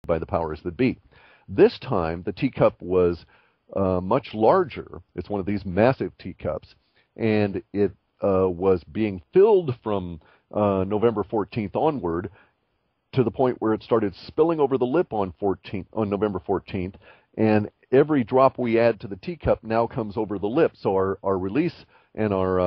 by the powers that be. This time, the teacup was much larger. It's one of these massive teacups, and it was being filled from November 14th onward to the point where it started spilling over the lip on November 14th, and every drop we add to the teacup now comes over the lip. So our release and our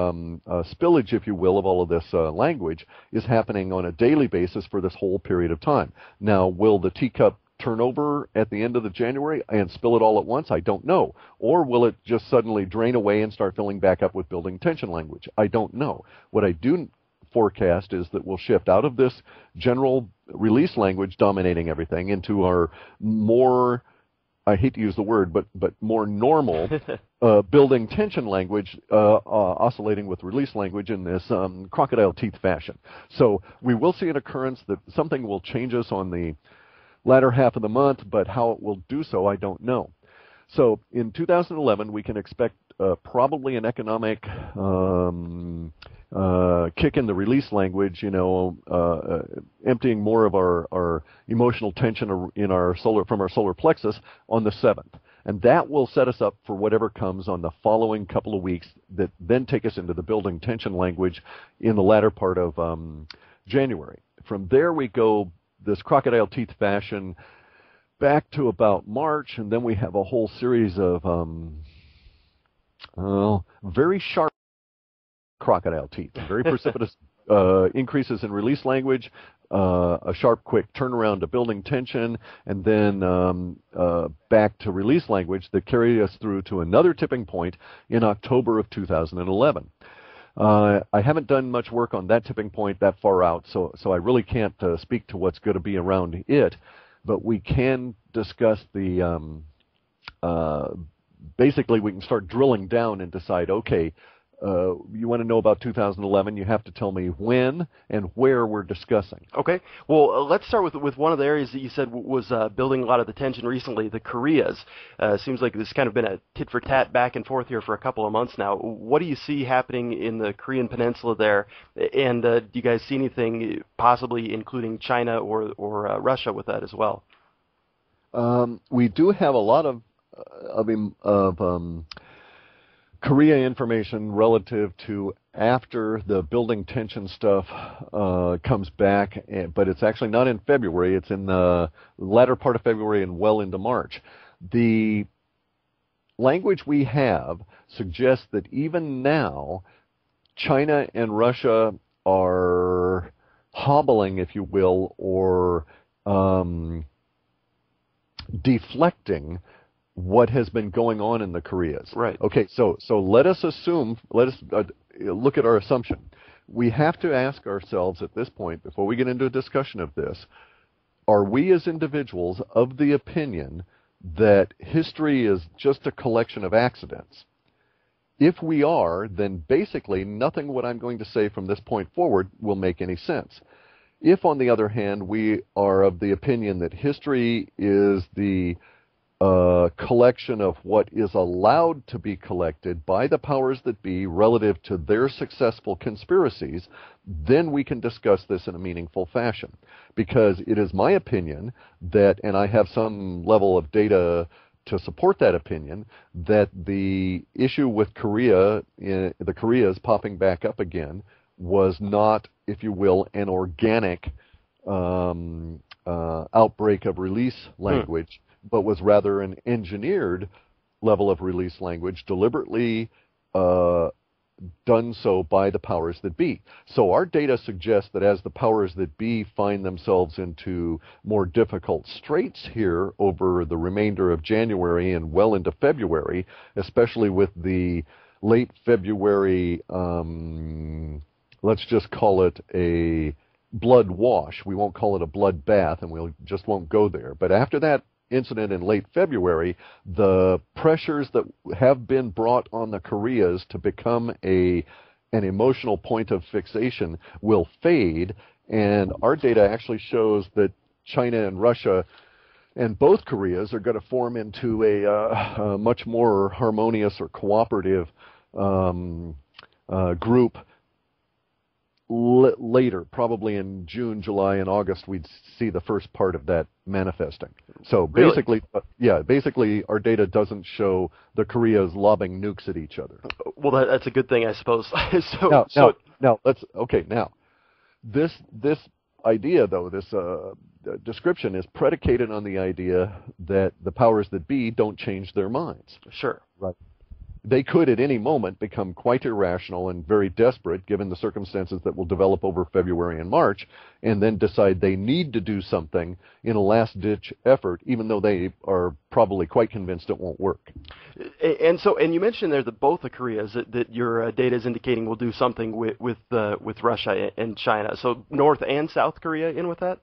spillage, if you will, of all of this language is happening on a daily basis for this whole period of time. Now, will the teacup turn over at the end of the January and spill it all at once? I don't know. Or will it just suddenly drain away and start filling back up with building tension language? I don't know. What I do forecast is that we'll shift out of this general release language dominating everything into our more, I hate to use the word, but more normal building tension language oscillating with release language in this crocodile teeth fashion. So we will see an occurrence that something will change us on the latter half of the month, but how it will do so, I don't know. So in 2011, we can expect probably an economic kick in the release language, emptying more of our emotional tension from our solar plexus on the 7th. And that will set us up for whatever comes on the following couple of weeks that then take us into the building tension language in the latter part of January. From there we go this crocodile teeth fashion back to about March, and then we have a whole series of very sharp crocodile teeth, very precipitous increases in release language, a sharp, quick turnaround to building tension, and then back to release language that carry us through to another tipping point in October of 2011. I haven't done much work on that tipping point that far out, so I really can't speak to what's going to be around it, but we can discuss the, basically we can start drilling down and decide, okay, you want to know about 2011, you have to tell me when and where we're discussing. Okay. Well, let's start with one of the areas that you said was building a lot of the tension recently, the Koreas. Seems like there's kind of been a tit-for-tat back and forth here for a couple of months now. What do you see happening in the Korean peninsula there? And do you guys see anything possibly including China or Russia with that as well? We do have a lot of Korea information relative to after the building tension stuff comes back, but it's actually not in February. It's in the latter part of February and well into March. The language we have suggests that even now, China and Russia are hobbling, if you will, or deflecting what has been going on in the Koreas. Right. Okay, so let us look at our assumption. We have to ask ourselves at this point, before we get into a discussion of this, are we as individuals of the opinion that history is just a collection of accidents? If we are, then basically nothing what I'm going to say from this point forward will make any sense. If, on the other hand, we are of the opinion that history is the collection of what is allowed to be collected by the powers that be relative to their successful conspiracies, then we can discuss this in a meaningful fashion. Because it is my opinion that, and I have some level of data to support that opinion, that the issue with Korea, the Koreas popping back up again, was not, if you will, an organic outbreak of release language, but was rather an engineered level of release language, deliberately done so by the powers that be. So our data suggests that as the powers that be find themselves into more difficult straits here over the remainder of January and well into February, especially with the late February, let's just call it a blood wash. We won't call it a blood bath, and we just won't go there. But after that incident in late February, the pressures that have been brought on the Koreas to become an emotional point of fixation will fade, and our data actually shows that China and Russia and both Koreas are going to form into a much more harmonious or cooperative group later, probably in June, July, and August, we'd see the first part of that manifesting. So Really? basically, basically our data doesn't show the Koreas lobbing nukes at each other. Well, that's a good thing, I suppose. Now, this idea, though, this description is predicated on the idea that the powers that be don't change their minds. Sure. Right. They could at any moment become quite irrational and very desperate given the circumstances that will develop over February and March, and then decide they need to do something in a last-ditch effort, even though they are probably quite convinced it won't work. And you mentioned there that both the Koreas that your data is indicating will do something with Russia and China. So North and South Korea in with that?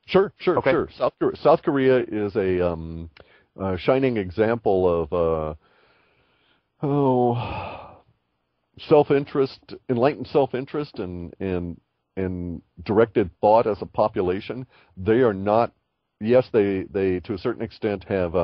Sure. Okay. Sure. South Korea is a shining example of self-interest, enlightened self-interest, and directed thought as a population. They are not. Yes, they to a certain extent have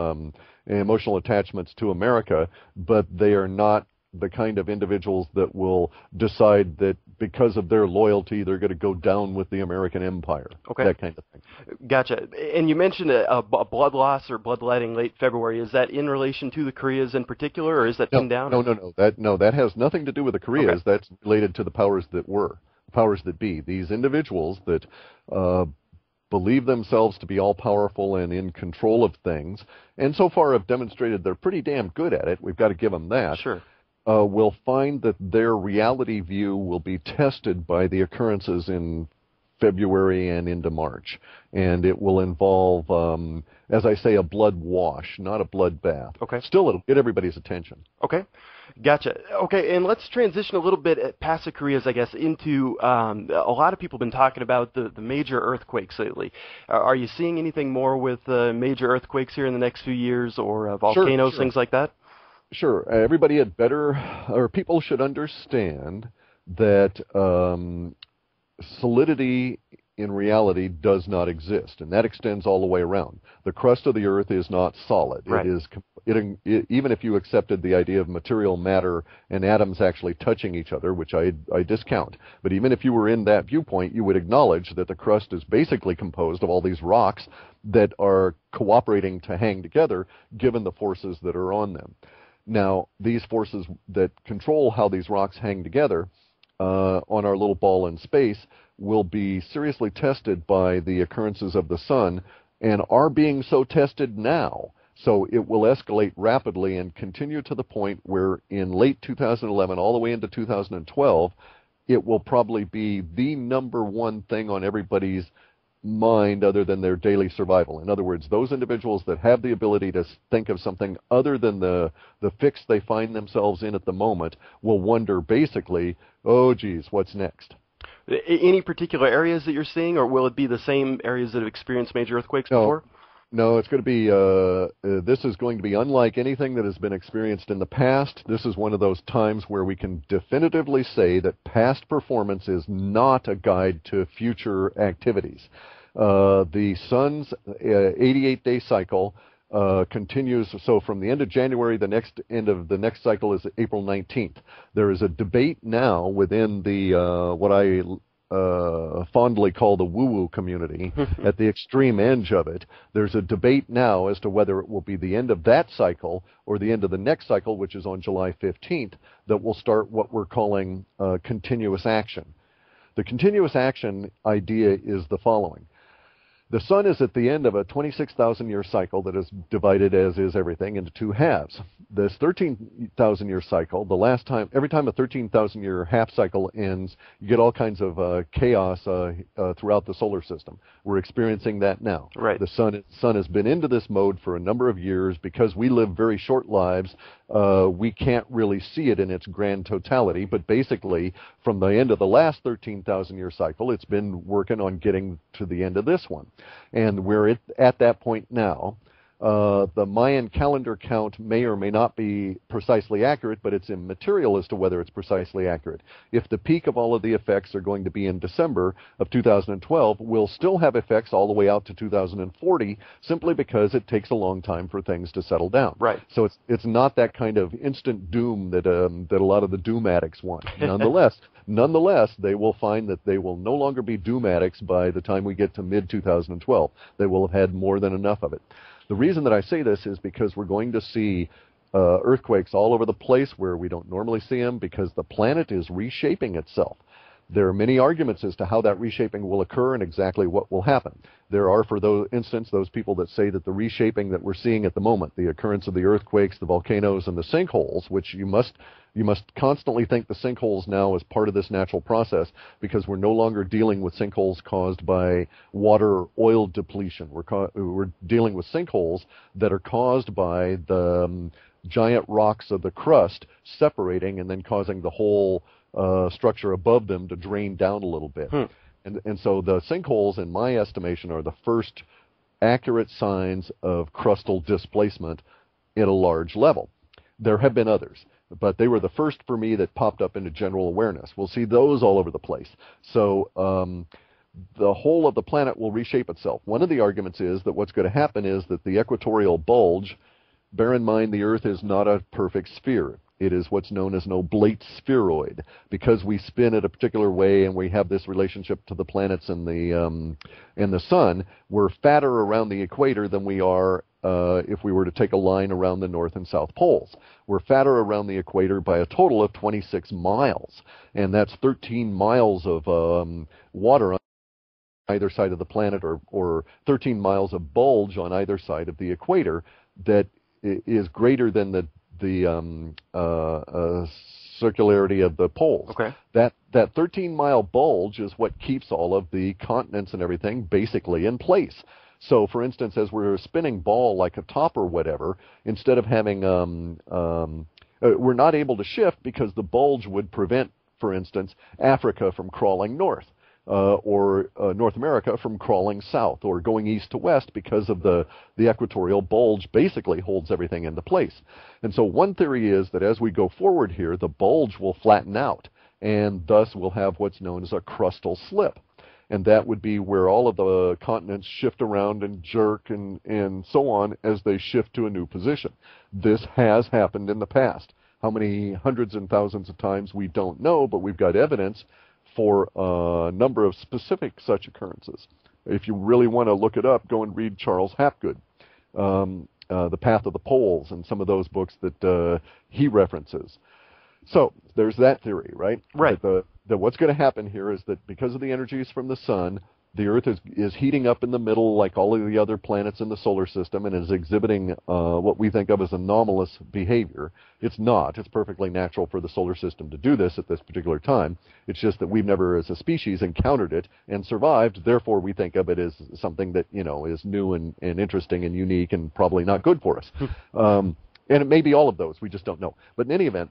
emotional attachments to America, but they are not the kind of individuals that will decide that because of their loyalty they're going to go down with the American empire. Okay. That kind of thing. Gotcha. And you mentioned a blood loss or bloodletting late February. Is that in relation to the Koreas in particular, or is that pinned down? No. That has nothing to do with the Koreas. Okay. That's related to the powers that be. These individuals that believe themselves to be all-powerful and in control of things, and so far have demonstrated they're pretty damn good at it. We've got to give them that. Sure. Will find that their reality view will be tested by the occurrences in February and into March. And it will involve, as I say, a blood wash, not a blood bath. Okay. Still, it'll get everybody's attention. Okay. Gotcha. Okay, and let's transition a little bit past the Koreas, I guess, into a lot of people have been talking about the major earthquakes lately. Are you seeing anything more with major earthquakes here in the next few years, or volcanoes, Sure. things like that? Sure. Everybody had better, or people should understand that solidity in reality does not exist, and that extends all the way around. The crust of the Earth is not solid. Right. Even if you accepted the idea of material matter and atoms actually touching each other, which I discount, but even if you were in that viewpoint, you would acknowledge that the crust is basically composed of all these rocks that are cooperating to hang together given the forces that are on them. Now, these forces that control how these rocks hang together on our little ball in space will be seriously tested by the occurrences of the sun, and are being so tested now. So it will escalate rapidly and continue to the point where in late 2011 all the way into 2012, it will probably be the number one thing on everybody's mind other than their daily survival. In other words, those individuals that have the ability to think of something other than the fix they find themselves in at the moment will wonder basically, oh geez, what's next? Any particular areas that you're seeing, or will it be the same areas that have experienced major earthquakes before? No, it's going to be, this is going to be unlike anything that has been experienced in the past. This is one of those times where we can definitively say that past performance is not a guide to future activities. The sun's 88-day cycle continues, so from the end of January, the next end of the next cycle is April 19th. There is a debate now within the, what I fondly call the woo-woo community, at the extreme edge of it. There's a debate now as to whether it will be the end of that cycle or the end of the next cycle, which is on July 15th, that will start what we're calling continuous action. The continuous action idea is the following. The sun is at the end of a 26,000-year cycle that is divided, as is everything, into two halves. This 13,000-year cycle, every time a 13,000-year half cycle ends, you get all kinds of chaos throughout the solar system. We're experiencing that now. Right. The sun has been into this mode for a number of years. Because we live very short lives, we can't really see it in its grand totality, but basically, from the end of the last 13,000-year cycle, it's been working on getting to the end of this one. And we're at that point now. The Mayan calendar count may or may not be precisely accurate, but it's immaterial as to whether it's precisely accurate. If the peak of all of the effects are going to be in December of 2012, we'll still have effects all the way out to 2040, simply because it takes a long time for things to settle down. Right. So it's not that kind of instant doom that a lot of the doom addicts want. Nonetheless, they will find that they will no longer be doom addicts by the time we get to mid-2012. They will have had more than enough of it. The reason that I say this is because we're going to see earthquakes all over the place where we don't normally see them, because the planet is reshaping itself. There are many arguments as to how that reshaping will occur and exactly what will happen. There are, for those people that say that the reshaping that we're seeing at the moment, the occurrence of the earthquakes, the volcanoes, and the sinkholes, which you must constantly think the sinkholes now as part of this natural process, because we're no longer dealing with sinkholes caused by water or oil depletion. We're dealing with sinkholes that are caused by the giant rocks of the crust separating and then causing the whole structure above them to drain down a little bit. And so the sinkholes, in my estimation, are the first accurate signs of crustal displacement at a large level. There have been others, but they were the first for me that popped up into general awareness. We'll see those all over the place. So the whole of the planet will reshape itself. One of the arguments is that what's going to happen is that the equatorial bulge, bear in mind the Earth is not a perfect sphere. It is what's known as an oblate spheroid. Because we spin it a particular way and we have this relationship to the planets and the sun, we're fatter around the equator than we are if we were to take a line around the north and south poles. We're fatter around the equator by a total of 26 miles, and that's 13 miles of water on either side of the planet, or 13 miles of bulge on either side of the equator that is greater than the circularity of the poles. Okay. That 13-mile bulge is what keeps all of the continents and everything basically in place. So, for instance, as we're a spinning ball like a top or whatever, instead of having, we're not able to shift because the bulge would prevent, for instance, Africa from crawling north. Or North America from crawling south, or going east to west, because of the equatorial bulge basically holds everything into place. And so one theory is that as we go forward here, the bulge will flatten out, and thus we'll have what's known as a crustal slip. And that would be where all of the continents shift around and jerk and so on as they shift to a new position. This has happened in the past. How many hundreds and thousands of times, we don't know, but we've got evidence for a number of specific such occurrences. If you really want to look it up, go and read Charles Hapgood, The Path of the Poles, and some of those books that he references. So there's that theory, right? Right. That what's going to happen here is that because of the energies from the sun, the Earth is heating up in the middle like all of the other planets in the solar system, and is exhibiting what we think of as anomalous behavior. It's not. It's perfectly natural for the solar system to do this at this particular time. It's just that we've never, as a species, encountered it and survived. Therefore, we think of it as something that, is new and interesting and unique and probably not good for us. And it may be all of those. We just don't know. But in any event,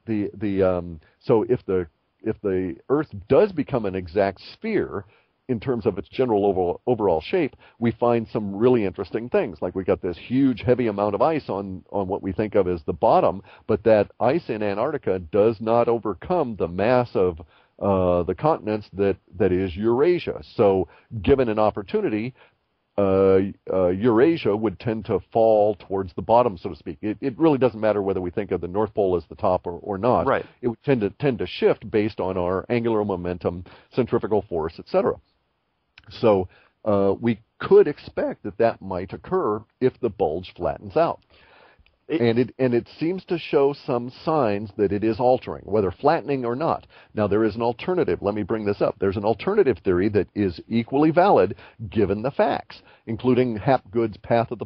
so if the Earth does become an exact sphere, in terms of its general overall shape, we find some really interesting things. Like we got this huge, heavy amount of ice on what we think of as the bottom, but that ice in Antarctica does not overcome the mass of the continents that is Eurasia. So given an opportunity, Eurasia would tend to fall towards the bottom, so to speak. It really doesn't matter whether we think of the North Pole as the top or not. Right. It would tend to shift based on our angular momentum, centrifugal force, etc. So we could expect that might occur if the bulge flattens out. And it seems to show some signs that it is altering, whether flattening or not. Now, there is an alternative. Let me bring this up. There's an alternative theory that is equally valid given the facts, including Hapgood's Path of the